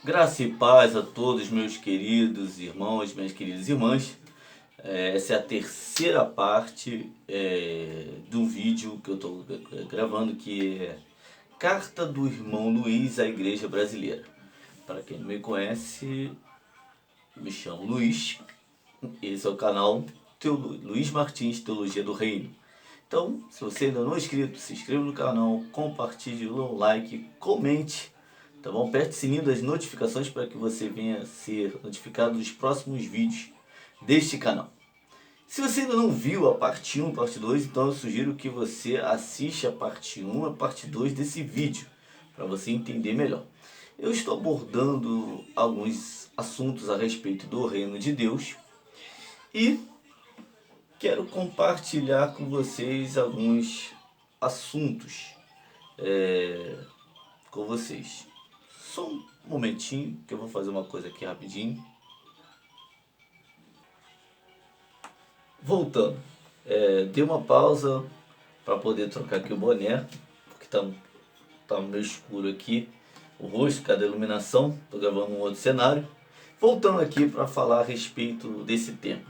Graça e paz a todos meus queridos irmãos, minhas queridas irmãs. Essa é a terceira parte do vídeo que eu estou gravando, que é Carta do Irmão Luiz à Igreja Brasileira. Para quem não me conhece, me chamo Luiz. Esse é o canal Luiz Martins Teologia do Reino. Então, se você ainda não é inscrito, se inscreva no canal, compartilhe, dê um like, comente. Tá bom? Aperte o sininho das notificações para que você venha ser notificado dos próximos vídeos deste canal. Se você ainda não viu a parte 1 e a parte 2, então eu sugiro que você assista a parte 1 e a parte 2 desse vídeo, para você entender melhor. Eu estou abordando alguns assuntos a respeito do reino de Deus e quero compartilhar com vocês alguns assuntos com vocês. Só um momentinho que eu vou fazer uma coisa aqui rapidinho. Voltando, dei uma pausa para poder trocar aqui o boné, porque tá meio escuro aqui o rosto, cada iluminação. Estou gravando um outro cenário. Voltando aqui para falar a respeito desse tema.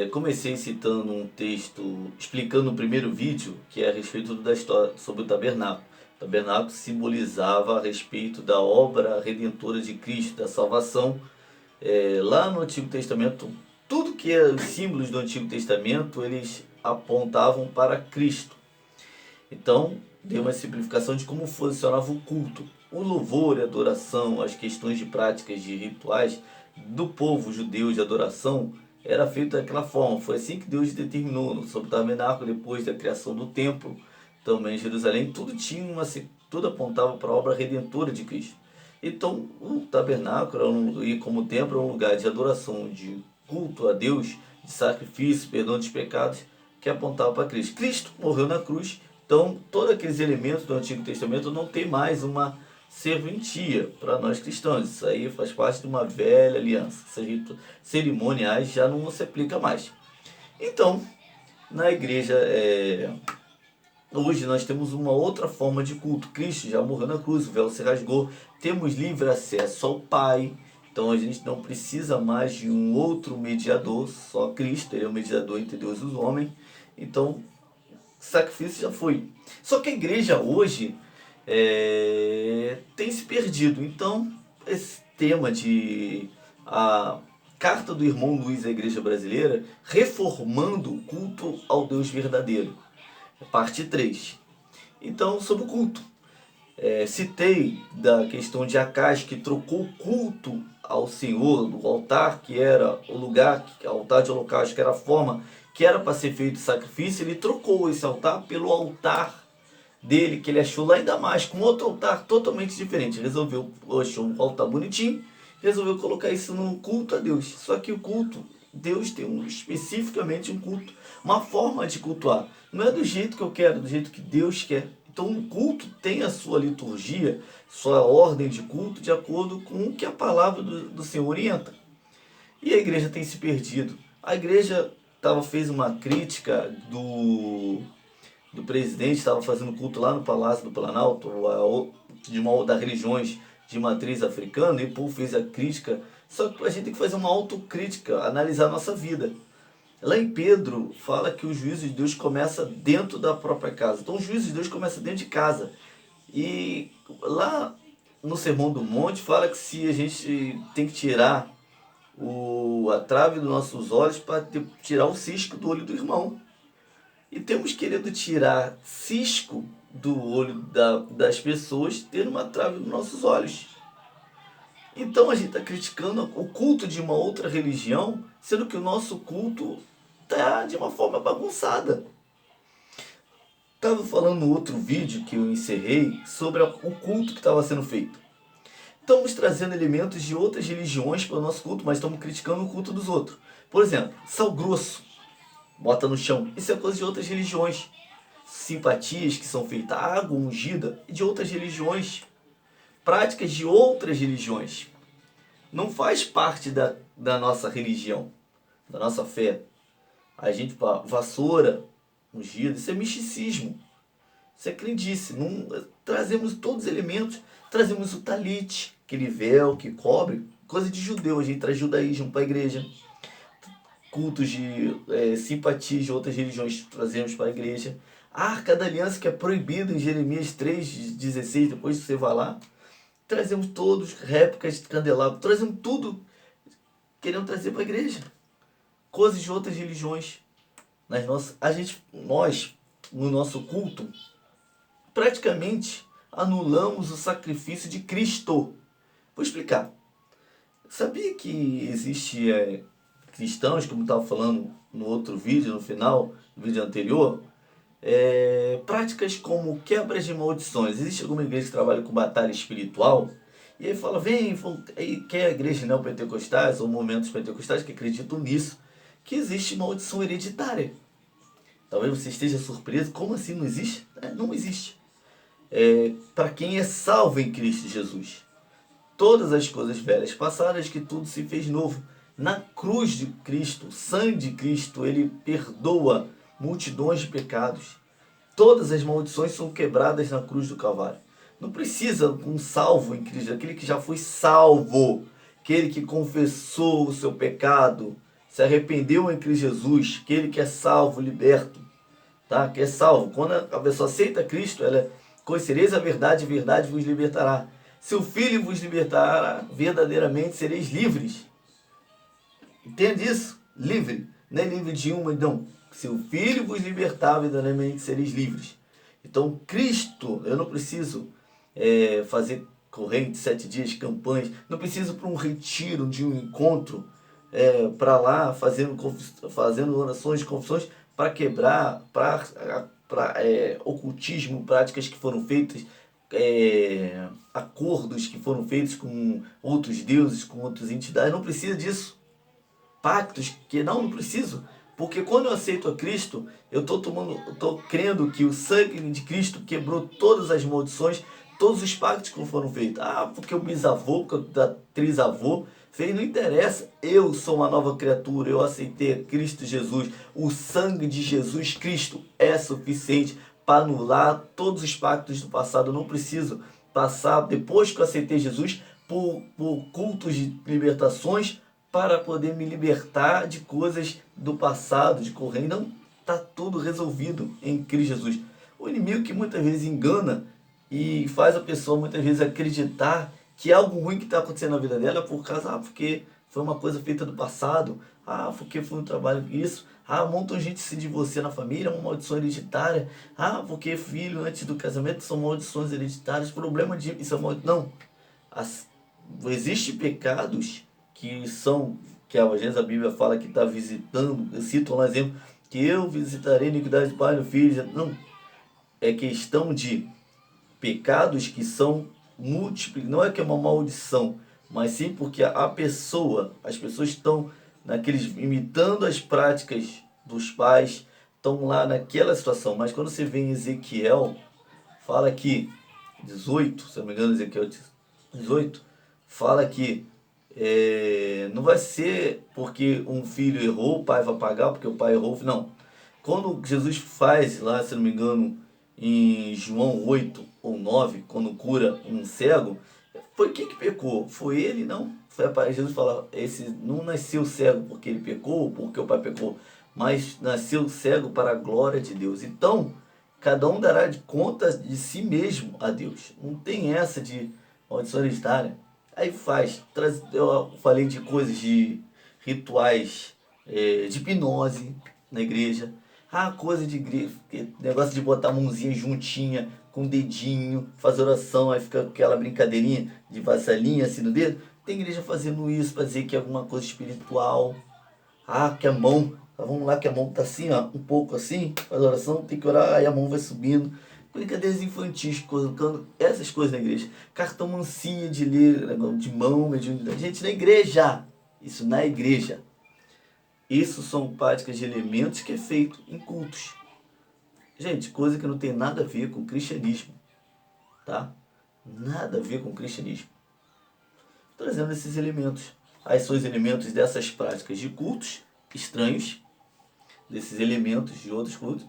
Comecei citando um texto explicando no primeiro vídeo, que é a respeito da história sobre o tabernáculo. O tabernáculo simbolizava a respeito da obra redentora de Cristo, da salvação. Lá no Antigo Testamento, tudo que é os símbolos do Antigo Testamento, eles apontavam para Cristo. Então, deu uma simplificação de como funcionava o culto. O louvor e a adoração, as questões de práticas, de rituais do povo judeu de adoração, era feito daquela forma. Foi assim que Deus determinou sobre o tabernáculo, depois da criação do templo, também em Jerusalém. Tudo apontava para a obra redentora de Cristo. Então, o tabernáculo, e como templo, é um lugar de adoração, de culto a Deus, de sacrifício, perdão dos pecados, que apontava para Cristo. Cristo morreu na cruz, então todos aqueles elementos do Antigo Testamento não tem mais uma serventia para nós cristãos. Isso aí faz parte de uma velha aliança. Essas cerimoniais já não se aplica mais. Então, na igreja, hoje nós temos uma outra forma de culto. Cristo já morreu na cruz, o véu se rasgou, temos livre acesso ao Pai. Então a gente não precisa mais de um outro mediador, só Cristo, ele é o mediador entre Deus e os homens. Então, o sacrifício já foi. Só que a igreja hoje tem se perdido. Então, esse tema de a Carta do Irmão Luiz à Igreja Brasileira, reformando o culto ao Deus verdadeiro. Parte 3. Então, sobre o culto. Citei da questão de Acais, que trocou o culto ao Senhor, do altar, que era o lugar, o altar de holocausto, que era a forma que era para ser feito sacrifício. Ele trocou esse altar pelo altar dele, que ele achou lá em Damasco, um outro altar totalmente diferente. Achou um altar bonitinho, resolveu colocar isso no culto a Deus. Só que o culto, Deus tem especificamente um culto, uma forma de cultuar. Não é do jeito que eu quero, do jeito que Deus quer. Então o culto tem a sua liturgia, sua ordem de culto, de acordo com o que a palavra do Senhor orienta. E a igreja tem se perdido. A igreja fez uma crítica do presidente, estava fazendo culto lá no Palácio do Planalto, de uma das religiões de matriz africana, e o povo fez a crítica. Só que a gente tem que fazer uma autocrítica, analisar a nossa vida. Lá em Pedro, fala que o juízo de Deus começa dentro da própria casa. Então o juízo de Deus começa dentro de casa. E lá no Sermão do Monte, fala que se a gente tem que tirar a trave dos nossos olhos para tirar o cisco do olho do irmão. E temos querido tirar cisco do olho das pessoas, tendo uma trave nos nossos olhos. Então a gente está criticando o culto de uma outra religião, sendo que o nosso culto está de uma forma bagunçada. Estava falando no outro vídeo que eu encerrei sobre o culto que estava sendo feito. Estamos trazendo elementos de outras religiões para o nosso culto, mas estamos criticando o culto dos outros. Por exemplo, sal grosso, bota no chão. Isso é coisa de outras religiões. Simpatias que são feitas, água ungida, de outras religiões. Práticas de outras religiões. Não faz parte da nossa religião, da nossa fé. A gente, vassoura ungida, isso é misticismo. Isso é crendice. Não, trazemos todos os elementos, trazemos o talite, aquele véu que cobre, coisa de judeu, a gente traz judaísmo para a igreja. Cultos de simpatia de outras religiões trazemos para a igreja. A Arca da Aliança, que é proibido em Jeremias 3,16, depois você vai lá, trazemos todos, réplicas de candelabro, trazemos tudo, queremos trazer para a igreja. Coisas de outras religiões. Nós, no nosso culto, praticamente anulamos o sacrifício de Cristo. Vou explicar. Sabia que existe cristãos, como estava falando no outro vídeo, no final, no vídeo anterior, práticas como quebras de maldições. Existe alguma igreja que trabalha com batalha espiritual? E aí fala, aí quer a igreja neopentecostais ou momentos pentecostais que acreditam nisso, que existe maldição hereditária. Talvez você esteja surpreso, como assim não existe? Não existe. Para quem é salvo em Cristo Jesus. Todas as coisas velhas passaram, que tudo se fez novo. Na cruz de Cristo, o sangue de Cristo, ele perdoa multidões de pecados. Todas as maldições são quebradas na cruz do Calvário. Não precisa um salvo em Cristo, aquele que já foi salvo, aquele que confessou o seu pecado, se arrependeu em Cristo Jesus, aquele que é salvo, liberto, tá? Que é salvo. Quando a pessoa aceita Cristo, ela conhecereis a verdade vos libertará. Se o Filho vos libertará, verdadeiramente sereis livres. Entende isso? Livre. Não é livre de uma, não. Se o Filho vos libertar, verdadeiramente sereis livres. Então, Cristo, eu não preciso fazer corrente, 7 dias, campanhas. Não preciso para um retiro, de um encontro, para lá, fazendo orações, confissões, para quebrar, para ocultismo, práticas que foram feitas, acordos que foram feitos com outros deuses, com outras entidades. Não precisa disso. Pactos que não preciso. Porque quando eu aceito a Cristo, eu estou crendo que o sangue de Cristo quebrou todas as maldições, todos os pactos que foram feitos. Porque o bisavô, porque o trisavô fez, não interessa. Eu sou uma nova criatura, eu aceitei a Cristo Jesus. O sangue de Jesus Cristo é suficiente para anular todos os pactos do passado. Eu não preciso passar, depois que eu aceitei Jesus, por cultos de libertações, para poder me libertar de coisas do passado, de correr. Não, está tudo resolvido em Cristo Jesus. O inimigo que muitas vezes engana e faz a pessoa muitas vezes acreditar que algo ruim que está acontecendo na vida dela é por causa, porque foi uma coisa feita do passado, porque foi um trabalho isso, montam gente se divorcia na família, uma maldição hereditária, porque filho antes do casamento são maldições hereditárias, problema de isso é maldição. Não, existem pecados que às vezes a Bíblia fala que está visitando, eu cito um exemplo, que eu visitarei a iniquidade do pai e do filho. Não, é questão de pecados que são múltiplos, não é que é uma maldição, mas sim porque as pessoas estão imitando as práticas dos pais, estão lá naquela situação. Mas quando você vê em Ezequiel, fala que 18, se não me engano, Ezequiel 18, fala que não vai ser porque um filho errou, o pai vai pagar, porque o pai errou. Não. Quando Jesus faz lá, se não me engano, em João 8 ou 9, quando cura um cego, foi quem que pecou? Foi ele? Não. Foi para Jesus falar, esse não nasceu cego porque ele pecou, ou porque o pai pecou, mas nasceu cego para a glória de Deus. Então, cada um dará de conta de si mesmo a Deus. Não tem essa de maldição hereditária. Aí eu falei de coisas de rituais, de hipnose na igreja. Coisa de igreja, negócio de botar a mãozinha juntinha, com o dedinho, fazer oração, aí fica aquela brincadeirinha de vassalinha assim no dedo. Tem igreja fazendo isso para dizer que é alguma coisa espiritual. Que a mão, vamos lá que a mão tá assim, um pouco assim, faz oração, tem que orar, aí a mão vai subindo. Brincadeiras infantis, colocando essas coisas na igreja. Cartomancia de ler, de mão, mediunidade. Gente, na igreja. Isso na igreja. Isso são práticas de elementos que é feito em cultos. Gente, coisa que não tem nada a ver com o cristianismo. Tá? Nada a ver com o cristianismo. Trazendo esses elementos. Aí são os elementos dessas práticas de cultos estranhos, desses elementos de outros cultos.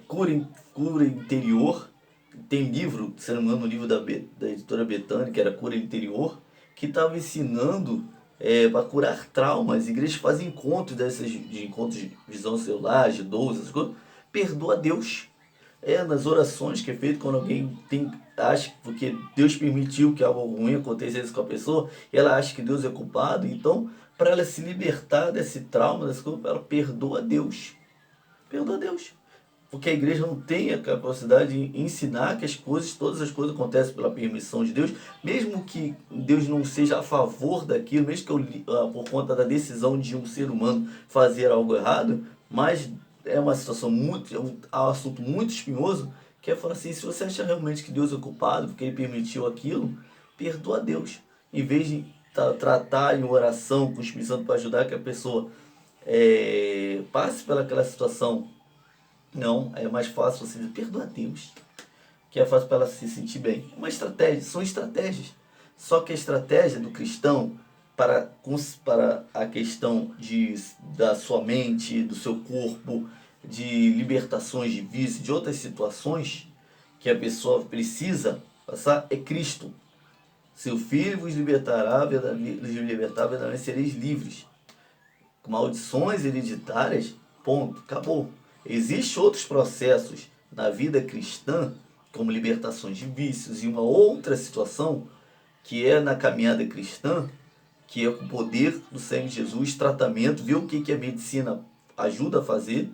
Cura interior, tem livro, se não me engano, um livro da editora Betânia, que era Cura Interior, que estava ensinando para curar traumas. Igrejas fazem encontros de encontros de visão celular, de 12, essas coisas. Perdoa a Deus. Nas orações que é feito quando alguém acha que porque Deus permitiu que algo ruim acontecesse com a pessoa, e ela acha que Deus é culpado, então, para ela se libertar desse trauma, desse culpa, ela perdoa a Deus. Perdoa a Deus. Porque a igreja não tem a capacidade de ensinar que todas as coisas acontecem pela permissão de Deus, mesmo que Deus não seja a favor daquilo, mesmo que por conta da decisão de um ser humano fazer algo errado, mas é uma situação é um assunto muito espinhoso, que é falar assim, se você acha realmente que Deus é culpado porque ele permitiu aquilo, perdoa a Deus. Em vez de tratar em oração com o Espírito Santo para ajudar que a pessoa passe pelaquela situação. Não, é mais fácil você dizer, perdoa a Deus, que é fácil para ela se sentir bem. Uma estratégia, são estratégias. Só que a estratégia do cristão para a questão da sua mente, do seu corpo, de libertações de vício, de outras situações que a pessoa precisa passar, é Cristo. Seu Filho vos libertará, verdadeiramente sereis livres. Maldições hereditárias, ponto, acabou. Existem outros processos na vida cristã, como libertações de vícios e uma outra situação, que é na caminhada cristã, que é com o poder do sangue de Jesus, tratamento, ver o que a medicina ajuda a fazer,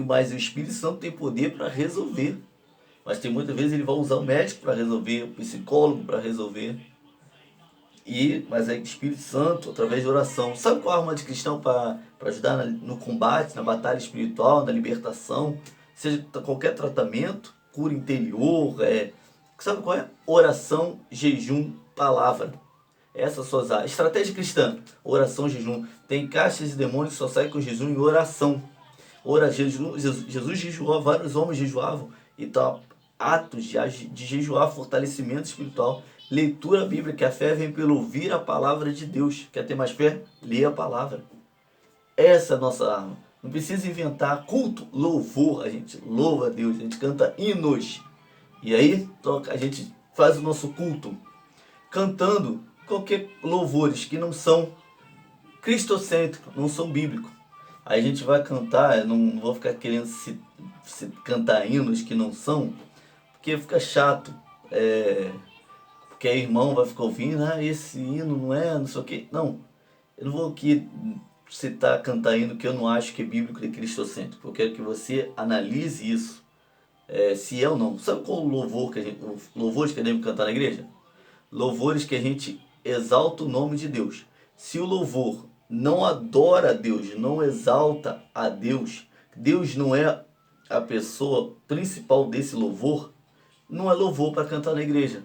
mas o Espírito Santo tem poder para resolver. Mas tem muitas vezes ele vai usar o médico para resolver, o psicólogo para resolver. Mas é o Espírito Santo, através de oração. Sabe qual é a arma de cristão para ajudar no combate, na batalha espiritual, na libertação? Seja qualquer tratamento, cura interior, sabe qual é? Oração, jejum, palavra. Essas são as estratégia cristã. Oração, jejum. Tem caixas de demônios que só saem com jejum e oração. Jesus jejuou, vários homens jejuavam. Então, atos de jejuar, fortalecimento espiritual. Leitura bíblica, que a fé vem pelo ouvir a palavra de Deus. Quer ter mais fé? Lê a palavra. Essa é a nossa arma. Não precisa inventar culto, louvor. A gente louva a Deus, a gente canta hinos. E aí, a gente faz o nosso culto cantando qualquer louvores que não são cristocêntricos, não são bíblicos. Aí a gente vai cantar, não vou ficar querendo se cantar hinos que não são, porque fica chato. Porque aí o irmão vai ficar ouvindo, esse hino não é, não sei o que. Não, eu não vou aqui cantar hino que eu não acho que é bíblico e cristocêntrico. Eu quero que você analise isso, se é ou não. Sabe qual o louvor louvores que devemos cantar na igreja? Louvores que a gente exalta o nome de Deus. Se o louvor não adora a Deus, não exalta a Deus, Deus não é a pessoa principal desse louvor, não é louvor para cantar na igreja.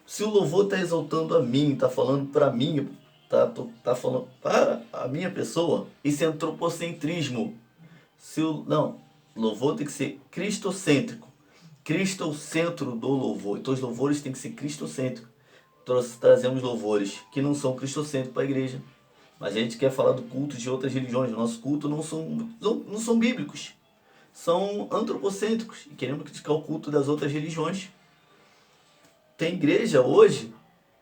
Se o louvor está exaltando a mim, está falando para mim, tá falando para a minha pessoa, isso é antropocentrismo. Não, louvor tem que ser cristocêntrico. Cristo é o centro do louvor. Então os louvores têm que ser cristocêntricos. Trazemos louvores que não são cristocêntricos para a igreja. Mas a gente quer falar do culto de outras religiões. O nosso culto não são bíblicos. São antropocêntricos. E queremos criticar o culto das outras religiões. Tem igreja hoje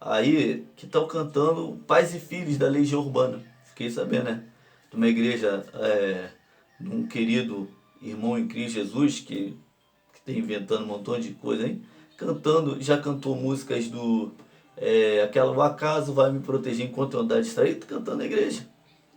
aí que estão cantando Pais e Filhos da Legião Urbana. Fiquei sabendo, né? De uma igreja de um querido irmão em Cristo Jesus que está inventando um montão de coisa, hein? Cantando, já cantou músicas aquela O Acaso Vai Me Proteger Enquanto Eu Andar Distraído, cantando na igreja,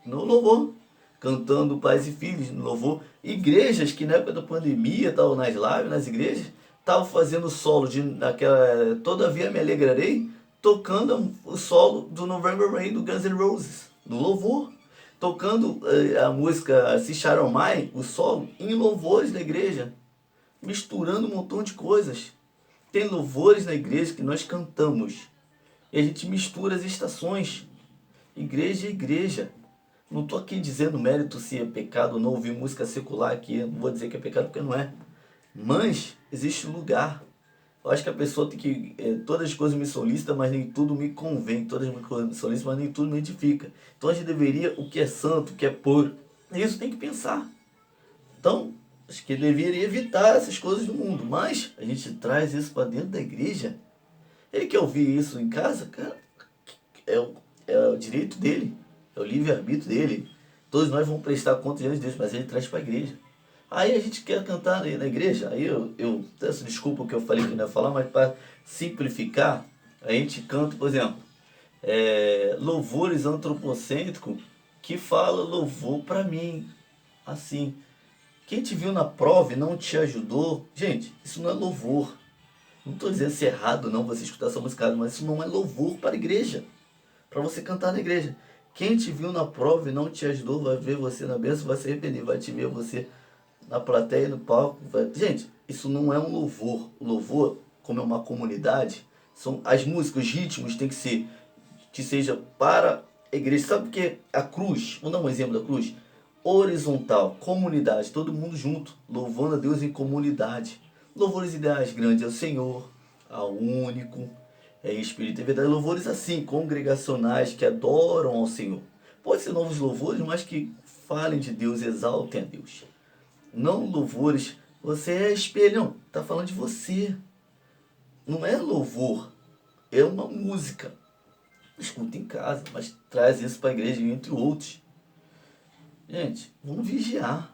no louvor. Cantando Pais e Filhos no louvor. Igrejas que na época da pandemia estavam nas lives, nas igrejas, estavam fazendo solo daquela Todavia Me Alegrarei, tocando o solo do November Rain do Guns N' Roses, no louvor. Tocando a música Se Sharon Mai, o solo, em louvores da igreja. Misturando um montão de coisas. Tem louvores na igreja que nós cantamos. E a gente mistura as estações. Igreja é igreja. Não estou aqui dizendo mérito se é pecado ou não ouvir música secular aqui. Não vou dizer que é pecado porque não é. Mas existe lugar. Eu acho que a pessoa tem que... todas as coisas me solicitam, mas nem tudo me convém. Todas as coisas me solicitam, mas nem tudo me edifica. Então a gente deveria, o que é santo, o que é puro. Isso tem que pensar. Então, Acho que deveria evitar essas coisas do mundo, mas a gente traz isso para dentro da igreja. Ele quer ouvir isso em casa, cara, é o, é o direito dele, é o livre-arbítrio dele. Todos nós vamos prestar conta diante de Deus, mas ele traz para a igreja. Aí a gente quer cantar na igreja, aí eu peço desculpa o que eu falei que não ia falar, mas para simplificar, a gente canta, por exemplo, louvores antropocêntricos que fala louvor para mim, assim. Quem te viu na prova e não te ajudou, gente, isso não é louvor. Não estou dizendo se é errado não você escutar essa música, mas isso não é louvor para a igreja, para você cantar na igreja. Quem te viu na prova e não te ajudou, vai ver você na bênção, vai se arrepender, vai te ver você na plateia, no palco. Gente, isso não é um louvor. O louvor, como é uma comunidade, são as músicas, os ritmos tem que ser, que seja para a igreja. Sabe por que a cruz, vamos dar um exemplo da cruz? Horizontal, comunidade, todo mundo junto, louvando a Deus em comunidade. Louvores ideais grandes ao Senhor, ao único, em espírito e verdade. Louvores assim, congregacionais, que adoram ao Senhor. Pode ser novos louvores, mas que falem de Deus, exaltem a Deus. Não louvores, você é espelho, não, está falando de você. Não é louvor, é uma música. Escuta em casa, mas traz isso para a igreja, entre outros. Gente, vamos vigiar.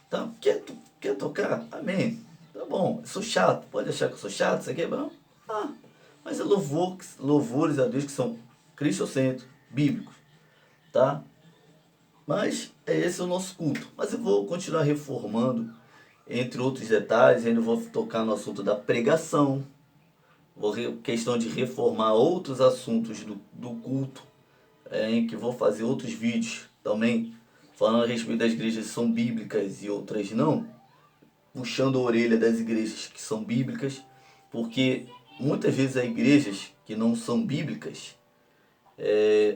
Tá? Quer tocar? Amém. Tá bom, eu sou chato. Pode achar que eu sou chato, isso aqui é bom? Ah, mas é louvores a Deus que são cristocêntricos, bíblicos. Tá? Mas esse é o nosso culto. Mas eu vou continuar reformando, entre outros detalhes. Ainda vou tocar no assunto da pregação. Questão de reformar outros assuntos do culto. Em que vou fazer outros vídeos também falando a respeito das igrejas que são bíblicas e outras não, puxando a orelha das igrejas que são bíblicas, porque muitas vezes as igrejas que não são bíblicas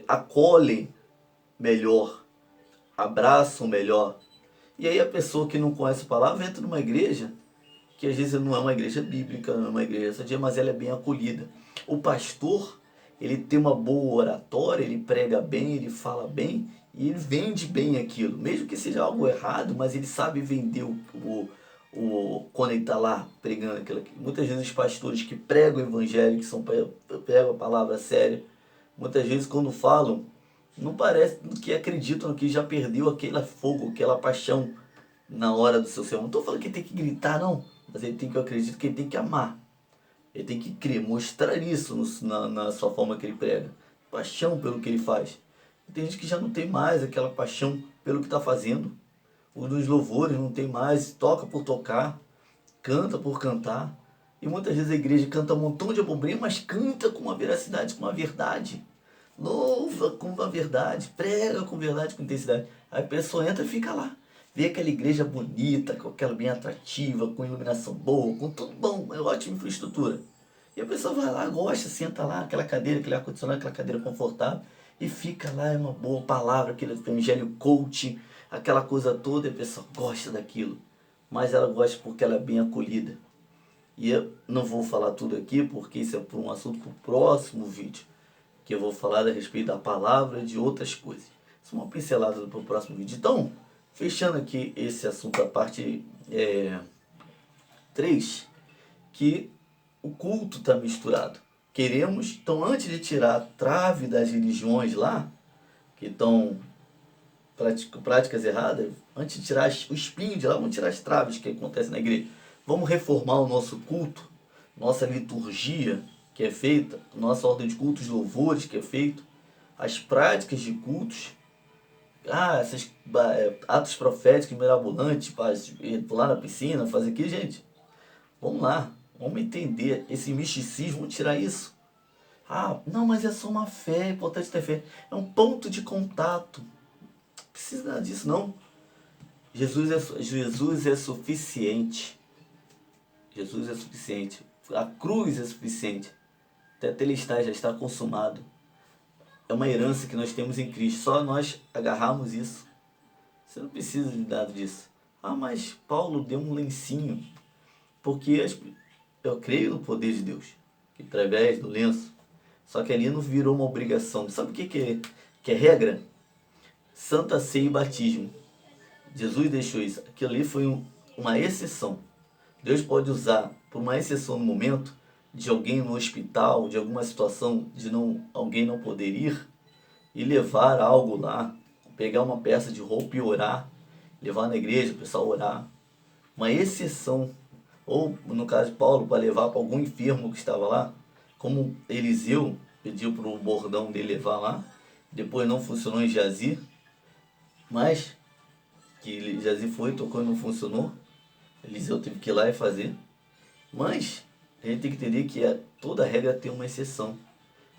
acolhem melhor, abraçam melhor. E aí a pessoa que não conhece a palavra entra numa igreja que às vezes não é uma igreja bíblica, não é uma igreja sadia, mas ela é bem acolhida. O pastor, ele tem uma boa oratória, ele prega bem, ele fala bem e ele vende bem aquilo. Mesmo que seja algo errado, mas ele sabe vender quando ele está lá pregando aquilo aqui. Muitas vezes os pastores que pregam o evangelho, que pregam a palavra séria, muitas vezes quando falam, não parece que acreditam que já perdeu aquele fogo, aquela paixão na hora do seu sermão. Não estou falando que ele tem que gritar, não. Mas ele tem que, eu acredito que ele tem que amar. Ele tem que crer, mostrar isso na sua forma que ele prega. Paixão pelo que ele faz. Tem gente que já não tem mais aquela paixão pelo que está fazendo. Os dos louvores não tem mais, toca por tocar, canta por cantar. E muitas vezes a igreja canta um montão de abobrinha, mas canta com uma veracidade, com uma verdade. Louva com uma verdade, prega com verdade, com intensidade. Aí a pessoa entra e fica lá. Vê aquela igreja bonita, com aquela bem atrativa, com iluminação boa, com tudo bom, é ótima infraestrutura. E a pessoa vai lá, gosta, senta lá, aquela cadeira, aquele ar-condicionado, aquela cadeira confortável, e fica lá, é uma boa palavra, aquele evangelho coach, aquela coisa toda, e a pessoa gosta daquilo. Mas ela gosta porque ela é bem acolhida. E eu não vou falar tudo aqui, porque isso é por um assunto para o próximo vídeo, que eu vou falar a respeito da palavra e de outras coisas. Isso é uma pincelada para o próximo vídeo. Então, fechando aqui esse assunto, a parte 3, que o culto está misturado. Queremos, então antes de tirar a trave das religiões lá, que estão práticas erradas, antes de tirar o espinho de lá, vamos tirar as traves que acontecem na igreja. Vamos reformar o nosso culto, nossa liturgia que é feita, nossa ordem de cultos, louvores que é feito, as práticas de cultos, esses atos proféticos mirabolantes, pular na piscina, fazer aquilo, gente. Vamos lá, vamos entender esse misticismo, vamos tirar isso. Não, mas é só uma fé, é importante ter fé. É um ponto de contato. Não precisa nada disso, não. Jesus é suficiente. Jesus é suficiente. A cruz é suficiente. Tetelestai já está consumado. É uma herança que nós temos em Cristo. Só nós agarrarmos isso. Você não precisa de nada disso. Mas Paulo deu um lencinho. Porque eu creio no poder de Deus. Que através do lenço. Só que ali não virou uma obrigação. Sabe o que é regra? Santa Ceia e batismo. Jesus deixou isso. Aquilo ali foi uma exceção. Deus pode usar por uma exceção no momento de alguém no hospital, de alguma situação de alguém não poder ir e levar algo lá, pegar uma peça de roupa e orar, levar na igreja, o pessoal orar. Uma exceção. Ou, no caso de Paulo, para levar para algum enfermo que estava lá, como Eliseu pediu para o bordão dele levar lá, depois não funcionou em Jazi, mas que Jazi foi, tocou e não funcionou, Eliseu teve que ir lá e fazer. Mas a gente tem que entender que toda regra tem uma exceção.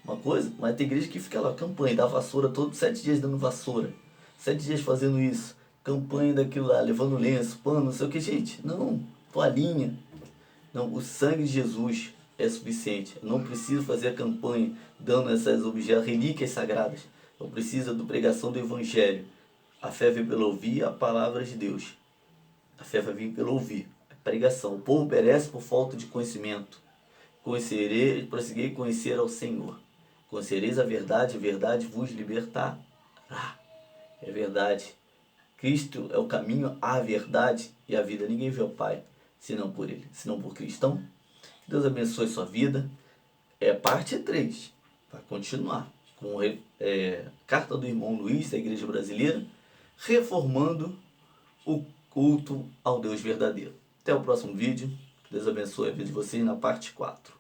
Uma coisa, mas tem igreja que fica lá, campanha da vassoura, todos 7 dias dando vassoura, 7 dias fazendo isso, campanha daquilo lá, levando lenço, pano, não sei o que, gente, não, toalhinha. Não, o sangue de Jesus é suficiente. Eu não preciso fazer a campanha dando essas objetos, relíquias sagradas. Eu preciso da pregação do Evangelho. A fé vem pelo ouvir a palavra de Deus. A fé vai vir pelo ouvir. A pregação. O povo perece por falta de conhecimento. Prosseguirei conhecer ao Senhor. Conhecereis a verdade vos libertará. É verdade. Cristo é o caminho, a verdade e a vida. Ninguém vê o Pai senão por Ele, senão por Cristo. Então, Deus abençoe sua vida. É parte 3. Vai continuar com Carta do Irmão Luiz, da Igreja Brasileira, reformando o culto ao Deus verdadeiro. Até o próximo vídeo. Deus abençoe a vida de vocês na parte 4.